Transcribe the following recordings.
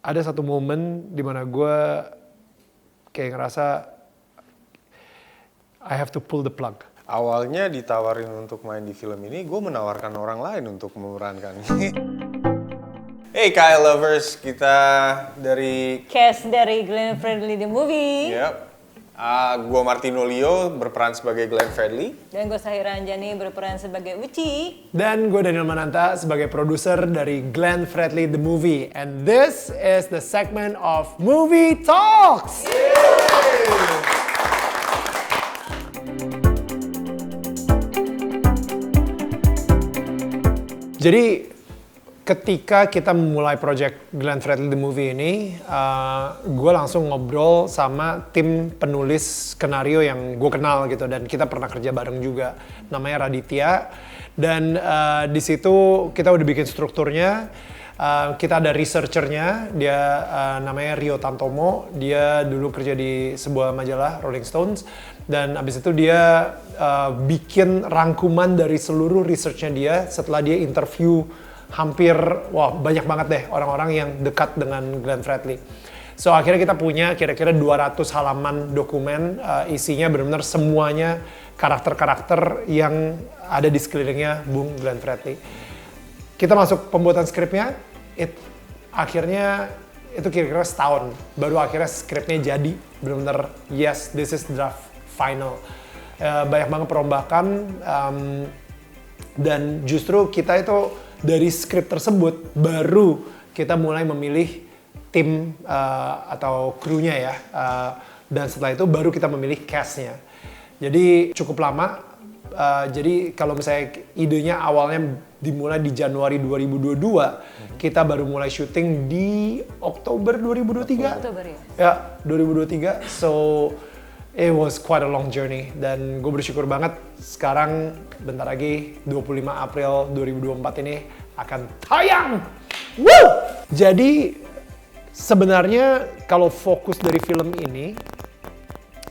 ada satu momen di mana gue kayak ngerasa I have to pull the plug. Awalnya ditawarin untuk main di film ini, gue menawarkan orang lain untuk memerankan. Hey Kyle Lovers, kita dari... Cast dari Glenn Fredly The Movie. Yep. Gue Martino Leo berperan sebagai Glenn Fredly. Dan gue Sahira Anjani berperan sebagai Uci. Dan gue Daniel Mananta sebagai produser dari Glenn Fredly The Movie. And this is the segment of Movie Talks! Jadi ketika kita memulai project Glenn Fredly The Movie ini, gue langsung ngobrol sama tim penulis skenario yang gue kenal gitu, dan kita pernah kerja bareng juga, namanya Raditya. Dan di situ kita udah bikin strukturnya. Kita ada researchernya, dia namanya Rio Tantomo. Dia dulu kerja di sebuah majalah Rolling Stones, dan abis itu dia bikin rangkuman dari seluruh researchnya dia setelah dia interview hampir, banyak banget deh orang-orang yang dekat dengan Glenn Fredly. So akhirnya kita punya kira-kira 200 halaman dokumen, isinya benar-benar semuanya karakter-karakter yang ada di sekelilingnya Bung Glenn Fredly. Kita masuk pembuatan skripnya, akhirnya itu kira-kira setahun, baru akhirnya skripnya jadi, benar-benar yes, this is draft final. Banyak banget perombakan, dan justru kita itu dari skrip tersebut baru kita mulai memilih tim atau krunya ya, dan setelah itu baru kita memilih castnya. Jadi cukup lama. Jadi kalau misalnya idenya awalnya dimulai di Januari 2022, kita baru mulai syuting di Oktober 2023. Oktober ya? Ya, 2023. So it was quite a long journey, dan gue bersyukur banget sekarang bentar lagi 25 April 2024 ini akan tayang. Woo! Jadi sebenarnya kalau fokus dari film ini,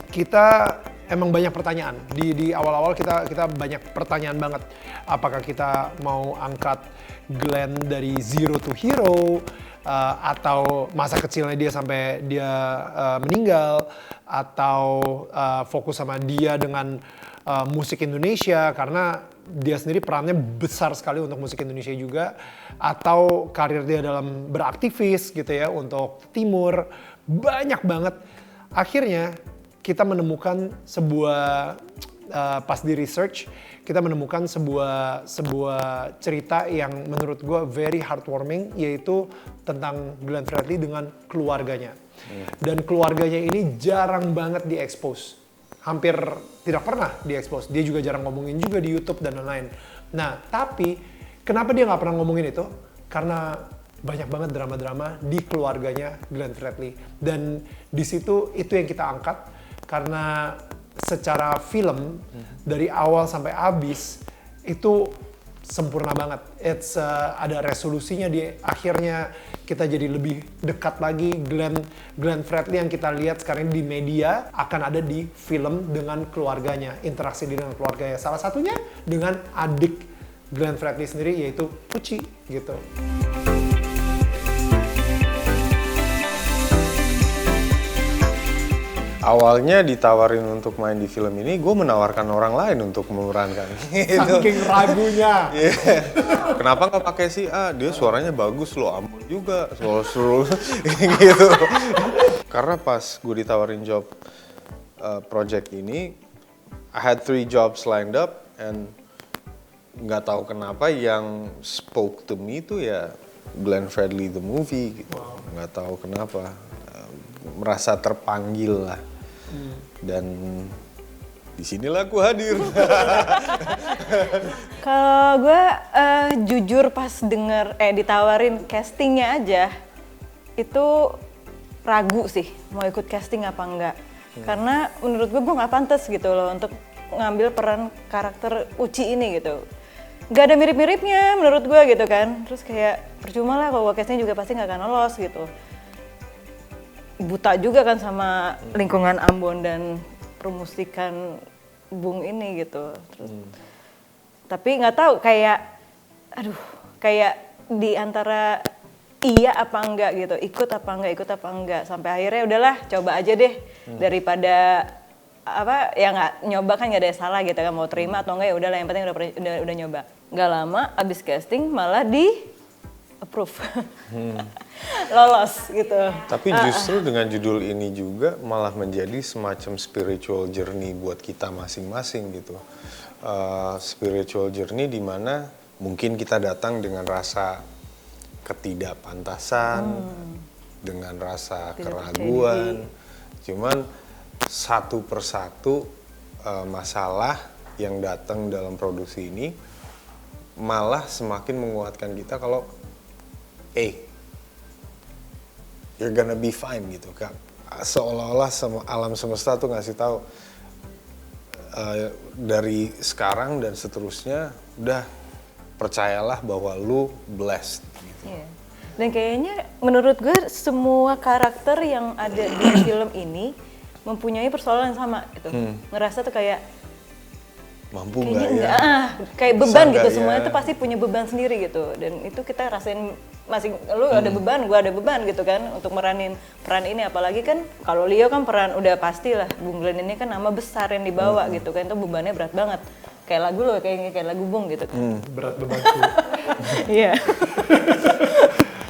kita emang banyak pertanyaan. Di awal-awal kita banyak pertanyaan banget. Apakah kita mau angkat Glenn dari zero to hero, atau masa kecilnya dia sampai dia meninggal, atau fokus sama dia dengan musik Indonesia karena dia sendiri perannya besar sekali untuk musik Indonesia juga, atau karir dia dalam beraktivis gitu ya untuk Timur. Banyak banget. Akhirnya kita menemukan sebuah pas di research, kita menemukan sebuah cerita yang menurut gue very heartwarming, yaitu tentang Glenn Fredly dengan keluarganya. Dan keluarganya ini jarang banget diekspos, hampir tidak pernah diekspos. Dia juga jarang ngomongin juga di YouTube dan lain-lain. Nah, tapi kenapa dia nggak pernah ngomongin itu? Karena banyak banget drama-drama di keluarganya Glenn Fredly, dan di situ itu yang kita angkat. Karena secara film dari awal sampai habis itu sempurna banget. Ada resolusinya, di akhirnya kita jadi lebih dekat lagi. Glenn Fredly yang kita lihat sekarang di media akan ada di film dengan keluarganya, interaksi dengan keluarganya. Salah satunya dengan adik Glenn Fredly sendiri, yaitu Uci gitu. Awalnya ditawarin untuk main di film ini, gue menawarkan orang lain untuk memerankan. Saking ragunya. Yeah. Kenapa nggak pakai si A? Dia suaranya bagus loh, ampun juga, seru gitu. Karena pas gue ditawarin job project ini, I had 3 jobs lined up, and nggak tahu kenapa yang spoke to me itu ya Glenn Fredly The Movie gitu. Nggak tahu kenapa, merasa terpanggil lah. Dan disinilah aku hadir. Kalau gue jujur pas ditawarin castingnya aja, itu ragu sih mau ikut casting apa enggak. Karena menurut gue nggak pantas gitu loh untuk ngambil peran karakter Uci ini gitu. Gak ada mirip-miripnya menurut gue gitu kan. Terus kayak percuma lah kalau gue casting juga pasti nggak akan lolos gitu. Buta juga kan sama lingkungan Ambon dan permusikan Bung ini gitu. Terus, tapi nggak tahu kayak di antara iya apa enggak gitu, ikut apa enggak, sampai akhirnya udahlah coba aja deh daripada apa ya nggak nyoba kan nggak ada yang salah gitu kan, mau terima atau enggak ya udahlah, yang penting udah nyoba. Nggak lama abis casting malah di approve, lolos gitu. Tapi justru dengan judul ini juga malah menjadi semacam spiritual journey buat kita masing-masing gitu. Spiritual journey di mana mungkin kita datang dengan rasa ketidakpantasan, dengan rasa keraguan. Cuman satu persatu masalah yang datang dalam produksi ini malah semakin menguatkan kita kalau you're gonna be fine gitu kan. Seolah-olah alam semesta tuh ngasih tahu dari sekarang dan seterusnya udah percayalah bahwa lu blessed gitu. Iya. Dan kayaknya menurut gue semua karakter yang ada di film ini mempunyai persoalan yang sama gitu. Ngerasa tuh kayak Mampu nggak ya? Kayak beban Bisa gitu, nggak semuanya ya? tuh pasti punya beban sendiri gitu. Dan itu kita rasain lu ada beban, gua ada beban gitu kan untuk meranin peran ini. Apalagi kan kalau Leo kan peran udah pasti lah, Bung Glenn ini kan nama besar yang dibawa gitu kan, itu bebannya berat banget. Kayak lagu lo, kayak lagu Bung gitu kan. Berat bebanku. Iya.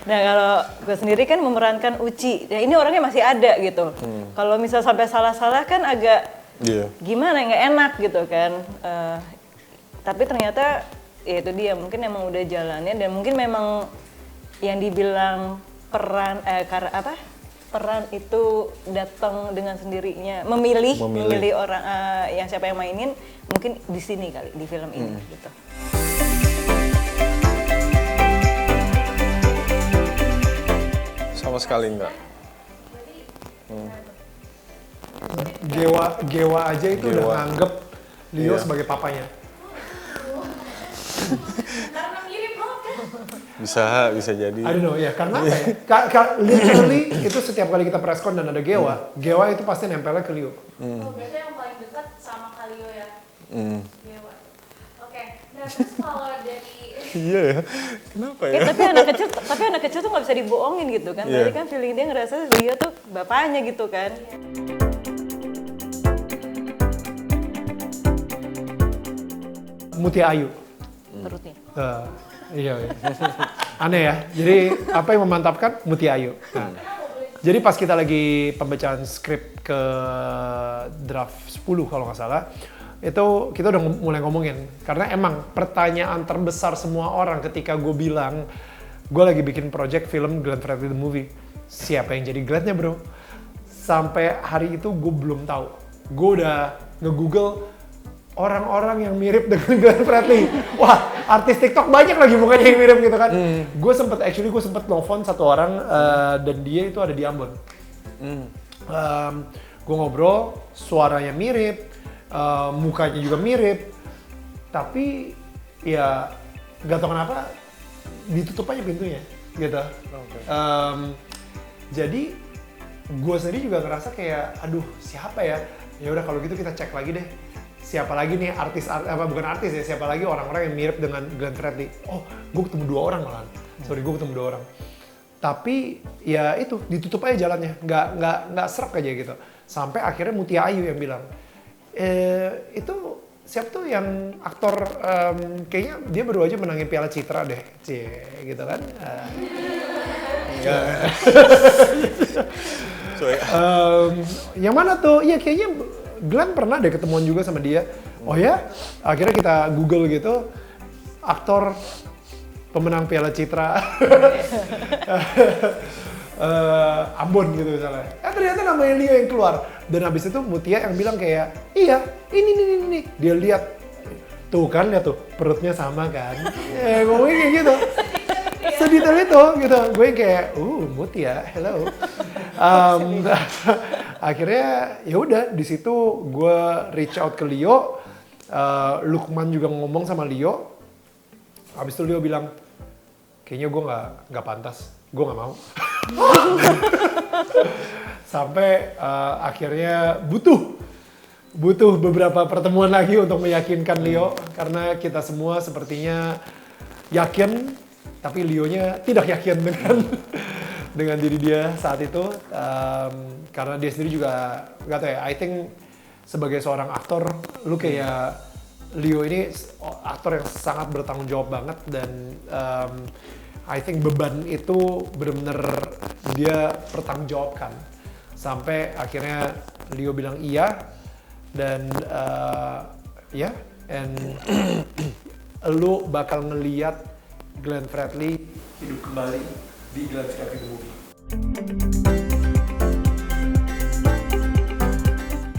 Nah kalau gue sendiri kan memerankan Uci, ya ini orangnya masih ada gitu. Kalau misal sampai salah-salah kan agak gimana, nggak enak gitu kan. Tapi ternyata ya itu dia, mungkin emang udah jalannya dan mungkin memang yang dibilang peran itu datang dengan sendirinya, memilih orang yang siapa yang mainin, mungkin di sini kali, di film ini gitu. Sama sekali enggak. Gewa aja itu udah Gewa. nganggep Leo Iya. sebagai papanya. Karena mirip banget kan? Bisa jadi. I don't know ya, karena apa ya? Literally itu setiap kali kita press con dan ada Gewa itu pasti nempelnya ke Leo. Oh, berarti yang paling dekat sama Kalio ya? Dewa. Oke, nah terus kalau dari... Iya ya. Kenapa ya? Tapi anak kecil tuh nggak bisa dibohongin gitu kan. Iya. Jadi kan feeling dia ngerasa Leo tuh bapaknya gitu kan. Mutia Ayu. Perutnya. Iya. Aneh ya. Jadi apa yang memantapkan Mutia Ayu. Nah, jadi pas kita lagi pembacaan skrip ke draft 10 kalau nggak salah, itu kita udah mulai ngomongin. Karena emang pertanyaan terbesar semua orang ketika gue bilang gue lagi bikin project film Glenn Fredly the Movie. Siapa yang jadi Glennnya bro? Sampai hari itu gue belum tahu. Gue udah nge-google orang-orang yang mirip dengan Glenn Fredly. Wah, artis TikTok banyak lagi mukanya yang mirip gitu kan. Gue sempet nelfon satu orang dan dia itu ada di Ambon. Gue ngobrol, suaranya mirip, mukanya juga mirip, tapi ya gak tau kenapa ditutup aja pintunya gitu. Jadi gue sendiri juga ngerasa kayak, aduh siapa ya? Ya udah kalau gitu kita cek lagi deh. Siapa lagi nih bukan artis ya, siapa lagi orang-orang yang mirip dengan Glenn Fredly. Oh, gue ketemu 2 orang malahan. Gue ketemu 2 orang. Tapi ya itu ditutup aja jalannya, nggak serak aja gitu. Sampai akhirnya Mutia Ayu yang bilang, itu siapa tuh yang aktor kayaknya dia baru aja menangin Piala Citra deh, gitu kan? Yang mana tuh? Iya kayaknya Glenn pernah deh ketemuan juga sama dia. Oh ya? Akhirnya kita Google gitu, aktor pemenang Piala Citra Ambon gitu misalnya. Ternyata namanya Leo yang keluar. Dan habis itu Mutia yang bilang kayak, iya ini. Dia lihat, tuh kan lihat tuh perutnya sama kan. Ngomongnya kayak gitu. Sedetail itu gitu. Gue yang kayak, Mutia, hello. Akhirnya ya udah di situ gue reach out ke Leo. Lukman juga ngomong sama Leo. Habis itu Leo bilang, kayaknya gue nggak pantas, gue nggak mau. Sampai akhirnya butuh beberapa pertemuan lagi untuk meyakinkan Leo, karena kita semua sepertinya yakin tapi Leo-nya tidak yakin dengan dengan diri dia saat itu, karena dia sendiri juga nggak tahu ya. I think sebagai seorang aktor, lu kayak Leo ini aktor yang sangat bertanggung jawab banget, dan I think beban itu benar-benar dia pertanggungjawabkan sampai akhirnya Leo bilang iya, dan ya, and lu bakal ngeliat Glenn Fredly hidup kembali di Glenn Fredly The Movie.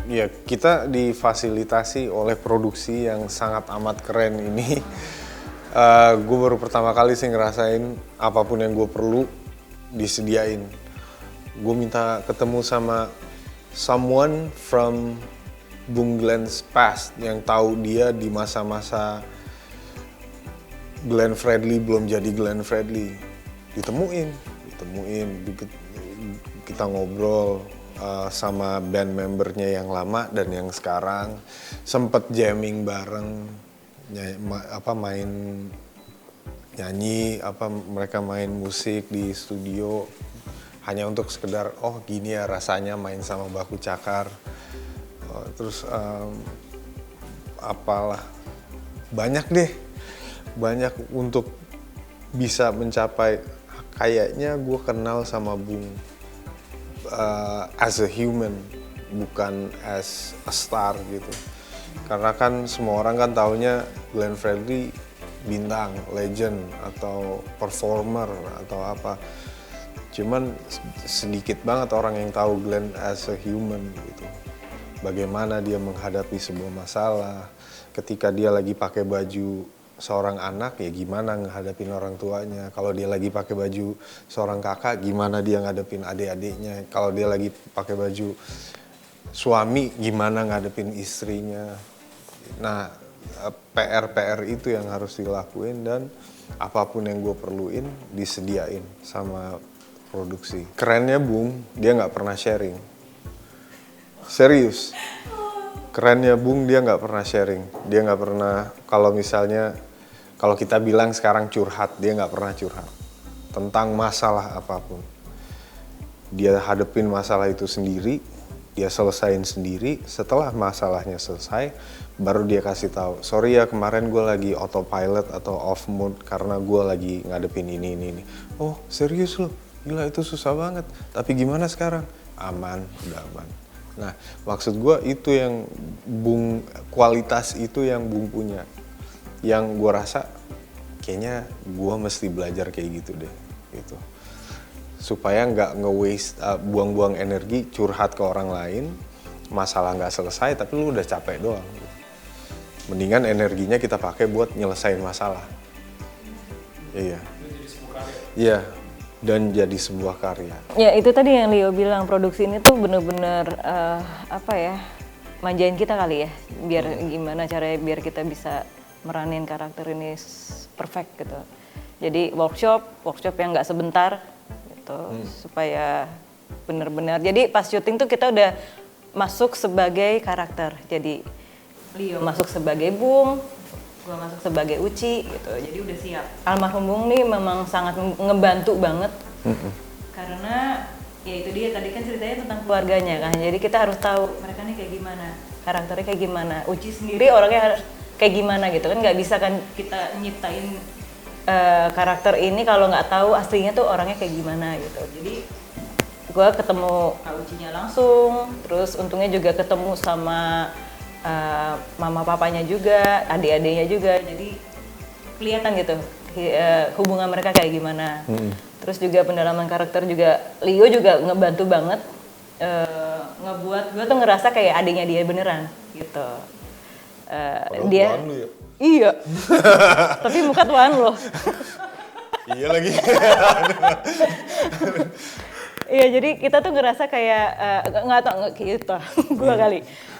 Ya, kita difasilitasi oleh produksi yang sangat amat keren ini. Gue baru pertama kali sih ngerasain apapun yang gue perlu disediain. Gue minta ketemu sama someone from Bung Glenn's past yang tahu dia di masa-masa Glenn Fredly belum jadi Glenn Fredly. Ditemuin, kita ngobrol sama band membernya yang lama dan yang sekarang, sempet jamming bareng, main nyanyi, mereka main musik di studio hanya untuk sekedar oh gini ya rasanya main sama Baku Cakar. Terus apalah banyak untuk bisa mencapai. Kayaknya gue kenal sama Bung as a human, bukan as a star gitu. Karena kan semua orang kan taunya Glenn Fredly bintang, legend, atau performer, atau apa. Cuman sedikit banget orang yang tahu Glenn as a human gitu. Bagaimana dia menghadapi sebuah masalah. Ketika dia lagi pakai baju seorang anak, ya gimana ngadepin orang tuanya. Kalau dia lagi pakai baju seorang kakak, gimana dia ngadepin adik-adiknya. Kalau dia lagi pakai baju suami, gimana ngadepin istrinya. Nah, PR itu yang harus dilakuin, dan apapun yang gue perluin disediain sama produksi. Kerennya Bung, dia nggak pernah sharing. Serius. Kerennya Bung, dia nggak pernah sharing. Dia nggak pernah, kalau kita bilang sekarang curhat, dia nggak pernah curhat tentang masalah apapun. Dia hadepin masalah itu sendiri, dia selesain sendiri. Setelah masalahnya selesai, baru dia kasih tahu, sorry ya kemarin gue lagi autopilot atau off mood karena gue lagi ngadepin ini. Oh serius loh, gila itu susah banget. Tapi gimana sekarang? Aman, udah aman. Nah, maksud gue itu yang Bung, kualitas itu yang Bung punya. Yang gue rasa kayaknya gue mesti belajar kayak gitu deh. Gitu. Supaya nggak nge-waste, buang-buang energi, curhat ke orang lain, masalah nggak selesai tapi lu udah capek doang. Mendingan energinya kita pakai buat nyelesain masalah. Iya. Iya. Dan jadi sebuah karya. Ya itu tadi yang Leo bilang, produksi ini tuh bener-bener manjain kita kali ya, biar gimana caranya biar kita bisa meranin karakter ini perfect gitu. Jadi workshop yang nggak sebentar gitu, supaya bener-bener. Jadi pas syuting tuh kita udah masuk sebagai karakter. Jadi Leo masuk sebagai Bung, gue masuk sebagai Uci gitu, jadi udah siap. Almarhum Bung nih memang sangat ngebantu banget, karena ya itu dia tadi kan ceritanya tentang keluarganya kan, jadi kita harus tahu mereka nih kayak gimana, karakternya kayak gimana, Uci sendiri orangnya harus kayak gimana gitu kan, nggak bisa kan kita nyiptain karakter ini kalau nggak tahu aslinya tuh orangnya kayak gimana gitu. Jadi gue ketemu Kak Ucinya langsung, terus untungnya juga ketemu sama mama papanya juga, adik-adiknya juga, jadi kelihatan gitu hubungan mereka kayak gimana. Terus juga pendalaman karakter juga, Leo juga ngebantu banget, ngebuat gue tuh ngerasa kayak adiknya dia beneran gitu. Dia, lu ya? Iya, tapi muka tuan loh. Iya lagi. Iya, jadi kita tuh ngerasa kayak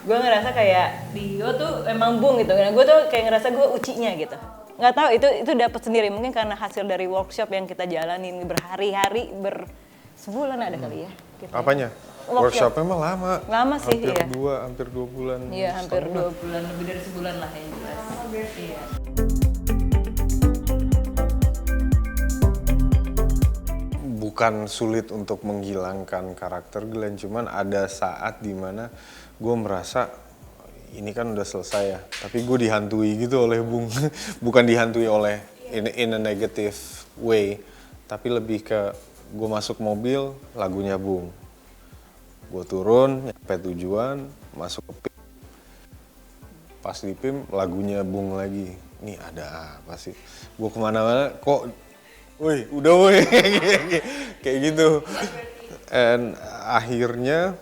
gue ngerasa kayak Leo tuh emang Bung gitu. Nah, gue tuh kayak ngerasa gue Ucinya gitu. Nggak tahu itu dapat sendiri, mungkin karena hasil dari workshop yang kita jalanin berhari-hari, sebulan ada kali ya. Gitu. Apanya? Workshopnya mah lama. Lama sih, hampir 2 bulan. Iya, hampir 2 bulan, lebih dari sebulan lah yang jelas. Iya. bukan sulit untuk menghilangkan karakter Glenn, cuman ada saat dimana gue merasa ini kan udah selesai ya, tapi gue dihantui gitu oleh Bung. Bukan dihantui oleh in a negative way, tapi lebih ke gue masuk mobil, lagunya Bung. Gue turun, nyampe tujuan, masuk ke PIM. Pas di PIM, lagunya Bung lagi. Nih ada apa sih? Gue kemana-mana, kok, woi udah woi, kayak gitu. And akhirnya,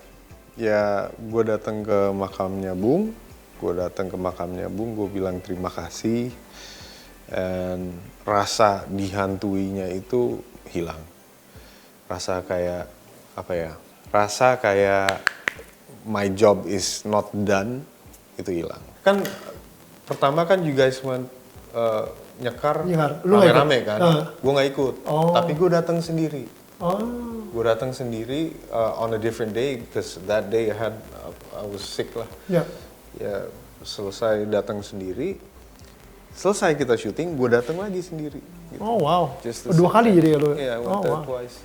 ya gue datang ke makamnya Bung. Gue bilang terima kasih. Dan rasa dihantuinya itu hilang. Rasa kayak, apa ya, rasa kayak my job is not done, itu hilang. Kan pertama kan you guys went nyekar Lu nggak rame-rame ikut? kan, gue nggak ikut, tapi gue datang sendiri. Oh. Gue datang sendiri on a different day, because that day I was sick lah. Ya. Ya selesai datang sendiri, selesai kita syuting, gue datang lagi sendiri. Gitu. Oh wow. Just to Dua see kali that. jadi ya lu? Iya, Oh, went there wow. twice.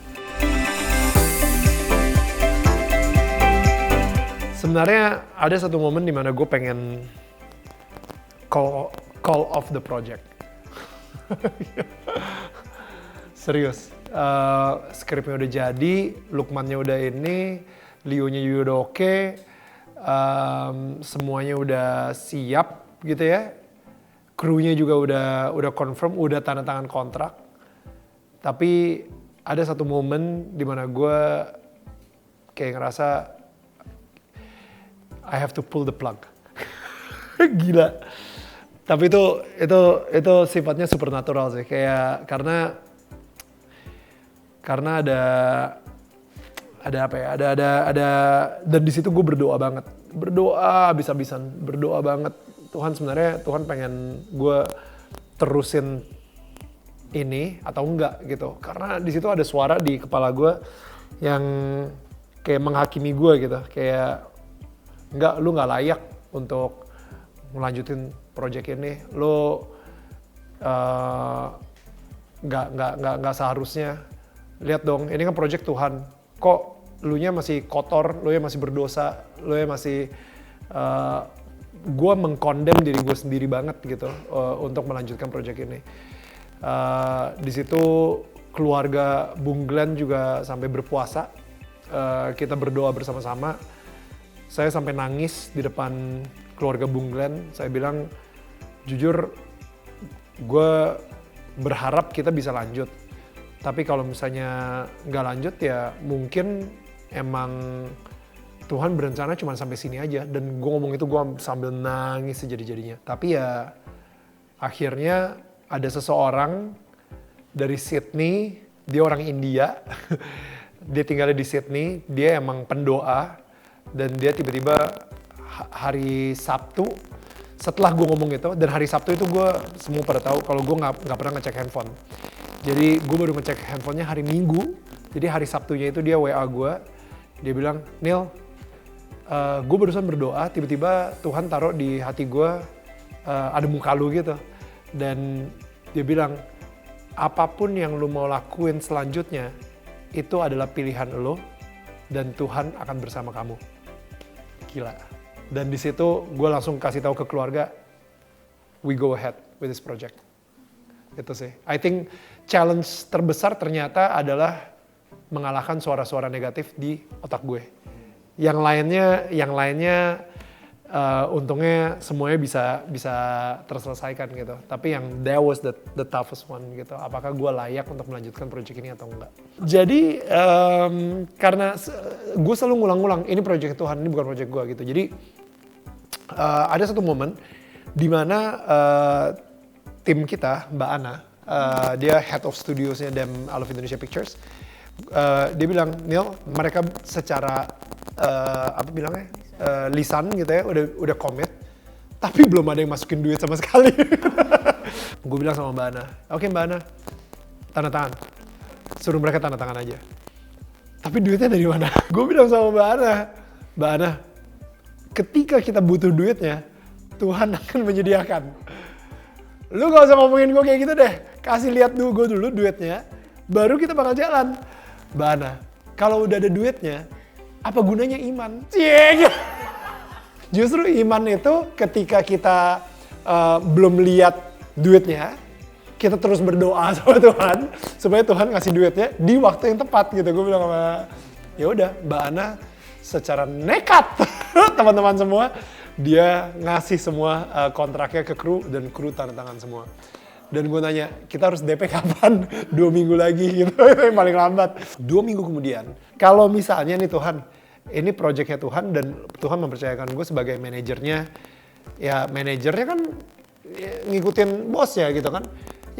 Sebenarnya ada satu momen di mana gue pengen call off the project. Serius. Skripnya udah jadi, Lukmannya udah ini, Leo-nya juga udah oke, semuanya udah siap gitu ya. Krunya juga udah confirm, udah tanda tangan kontrak. Tapi ada satu momen di mana gue kayak ngerasa I have to pull the plug. Gila. Tapi itu sifatnya supernatural sih, kayak karena ada apa ya, ada dan di situ gue berdoa banget, berdoa habis-habisan, berdoa banget. Tuhan pengen gue terusin ini atau enggak gitu, karena di situ ada suara di kepala gue yang kayak menghakimi gue gitu, kayak enggak, lu nggak layak untuk melanjutin project ini, lu nggak seharusnya. Lihat dong, ini kan project Tuhan, kok lu nya masih kotor, lu nya masih berdosa, lu nya masih gue mengkondem diri gue sendiri banget gitu untuk melanjutkan project ini. Di situ keluarga Bung Glenn juga sampai berpuasa, kita berdoa bersama-sama. Saya sampai nangis di depan keluarga Bung Glenn. Saya bilang, jujur, gue berharap kita bisa lanjut. Tapi kalau misalnya nggak lanjut ya mungkin emang Tuhan berencana cuma sampai sini aja. Dan gue ngomong itu gue sambil nangis sejadi-jadinya. Tapi ya akhirnya ada seseorang dari Sydney, dia orang India. Dia tinggalnya di Sydney, dia emang pendoa. Dan dia tiba-tiba hari Sabtu, setelah gue ngomong itu, dan hari Sabtu itu gue semua pada tahu kalau gue nggak pernah ngecek handphone. Jadi gue baru ngecek handphonenya hari Minggu. Jadi hari Sabtunya itu dia WA gue, dia bilang, Neil, gue barusan berdoa, tiba-tiba Tuhan taruh di hati gue ada muka lu gitu. Dan dia bilang, apapun yang lu mau lakuin selanjutnya, itu adalah pilihan lo, dan Tuhan akan bersama kamu. Gila. Dan di situ gue langsung kasih tahu ke keluarga, we go ahead with this project. Itu sih. I think challenge terbesar ternyata adalah mengalahkan suara-suara negatif di otak gue. Yang lainnya untungnya semuanya bisa terselesaikan gitu. Tapi yang that was the toughest one gitu. Apakah gue layak untuk melanjutkan project ini atau enggak? Jadi karena gue selalu ngulang-ngulang, ini project Tuhan, ini bukan project gue gitu. Jadi ada satu momen di mana tim kita, Mbak Ana, dia head of studiosnya Dem I Love Indonesia Pictures. Dia bilang, Neil, mereka secara apa bilangnya, lisan gitu ya, udah commit, tapi belum ada yang masukin duit sama sekali. Gue bilang sama Mbak Ana, oke Mbak Ana, tanda tangan, suruh mereka tanda tangan aja. Tapi duitnya dari mana? Gue bilang sama Mbak Ana, ketika kita butuh duitnya, Tuhan akan menyediakan. Lu gak usah ngomongin gue kayak gitu deh, kasih lihat gue dulu duitnya, baru kita bakal jalan. Mbak Ana, kalau udah ada duitnya, apa gunanya iman? Cie. Justru iman itu ketika kita belum lihat duitnya, kita terus berdoa sama Tuhan supaya Tuhan ngasih duitnya di waktu yang tepat gitu. Gue bilang sama, ya udah Mbak Ana secara nekat teman-teman semua, dia ngasih semua kontraknya ke kru dan kru tanda tangan semua. Dan gue nanya, kita harus DP kapan? 2 minggu lagi gitu, itu yang paling lambat. 2 minggu kemudian, kalau misalnya nih Tuhan, ini proyeknya Tuhan dan Tuhan mempercayakan gue sebagai manajernya, ya manajernya kan ya, ngikutin bos ya gitu kan.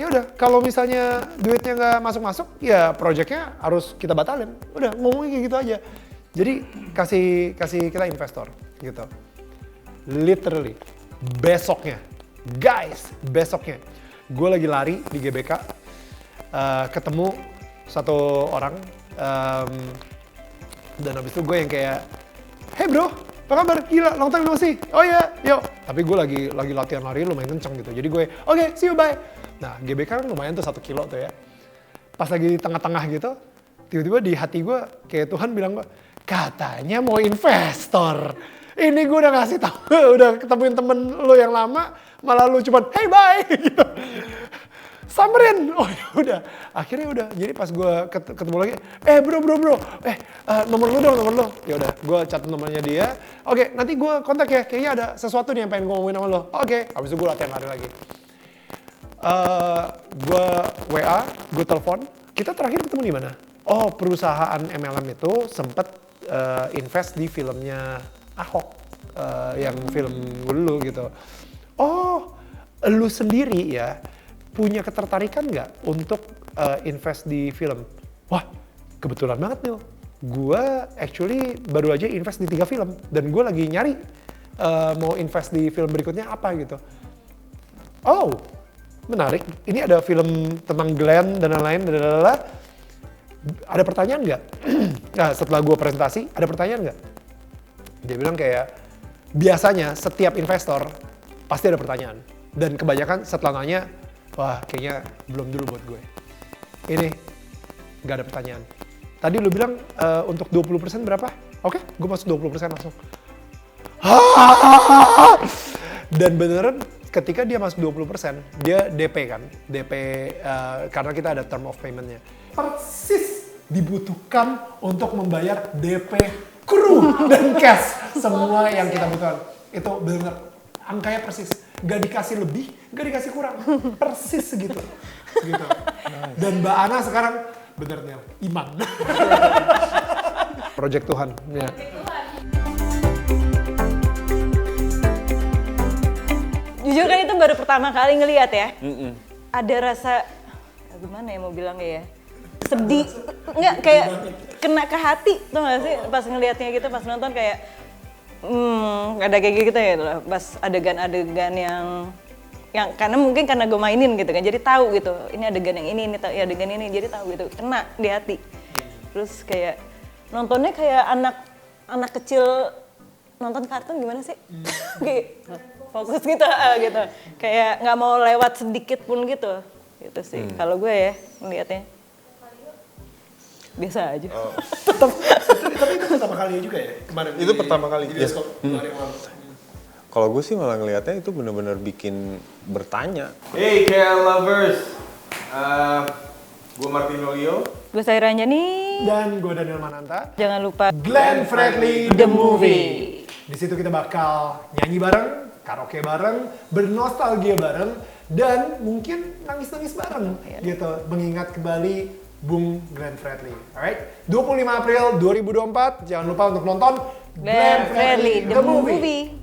Ya udah, kalau misalnya duitnya nggak masuk-masuk, ya proyeknya harus kita batalin. Udah, ngomongnya kayak gitu aja. Jadi kasih kita investor gitu. Literally, besoknya, guys, besoknya, gue lagi lari di GBK, ketemu satu orang, dan habis itu gue yang kayak, hey bro, apa kabar? Gila, long time no see. Oh iya, yuk. Tapi gue lagi latihan lari lumayan kenceng gitu. Jadi gue, oke, see you, bye. Nah, GBK kan lumayan tuh 1 kilo tuh ya. Pas lagi di tengah-tengah gitu, tiba-tiba di hati gue kayak Tuhan bilang gue, katanya mau investor. Ini gue udah ngasih tau, udah ketemuin temen lo yang lama, malah lo cuman, hey bye, gitu. Samperin, oh ya udah, akhirnya udah. Jadi pas gue ketemu lagi, bro, nomor lu dong, nomor lu. Ya udah, gue catat nomornya dia. Oke, nanti gue kontak ya, kayaknya ada sesuatu nih yang pengen gue ngomongin sama lo. Oke, habis itu gue latihan lari lagi. Gue WA, gue telepon. Kita terakhir ketemu di mana? Oh, perusahaan MLM itu sempet invest di filmnya Ahok, yang film dulu gitu. Oh, lu sendiri ya punya ketertarikan nggak untuk invest di film? Wah, kebetulan banget nih. Gue actually baru aja invest di 3 film dan gue lagi nyari mau invest di film berikutnya apa gitu. Oh, menarik. Ini ada film tentang Glenn dan lain-lain. Ada pertanyaan nggak? Nah, setelah gue presentasi, ada pertanyaan nggak? Dia bilang kayak, biasanya setiap investor pasti ada pertanyaan. Dan kebanyakan setelah nanya, wah kayaknya belum dulu buat gue. Ini, nggak ada pertanyaan. Tadi lu bilang untuk 20% berapa? Oke, gue masuk 20% langsung. Dan beneran ketika dia masuk 20%, dia DP kan. DP karena kita ada term of payment-nya. Persis dibutuhkan untuk membayar DP kru dan cash. Semua yang kita butuhkan. Itu bener, angkanya persis. Gak dikasih lebih, gak dikasih kurang. Persis segitu. Gitu. Dan Mbak Ana sekarang bener Nel, iman. Project Tuhan. Ya. Jujur kan itu baru pertama kali ngelihat ya. Ada rasa, gimana ya mau bilang ya, sedih, nggak kayak kena ke hati tuh nggak sih pas ngelihatnya gitu, pas nonton kayak, ada kayak gitu ya loh, pas adegan-adegan yang karena mungkin karena gue mainin gitu kan, jadi tahu gitu, ini adegan yang ini ya adegan ini, jadi tahu gitu, kena di hati. Terus kayak nontonnya kayak anak kecil nonton kartun gimana sih? Kayak fokus gitu, gitu. Kayak nggak mau lewat sedikit pun gitu sih. Kalau gue ya ngeliatnya biasa aja. Oh. Tapi itu pertama kali juga ya kemarin. Itu pertama kali. Di bioskop kemarin. Kalau gue sih malah ngelihatnya itu benar-benar bikin bertanya. Hey KL lovers, gue Martin Nolio. Gue Saira Anjani. Dan gue Daniel Mananta. Jangan lupa Glenn Fredly The Movie. Di situ kita bakal nyanyi bareng, karaoke bareng, bernostalgia bareng, dan mungkin nangis-nangis bareng gitu, mengingat kembali Bung Glenn Fredly. Alright, 25 April 2024, jangan lupa untuk nonton Glenn Fredly The Movie.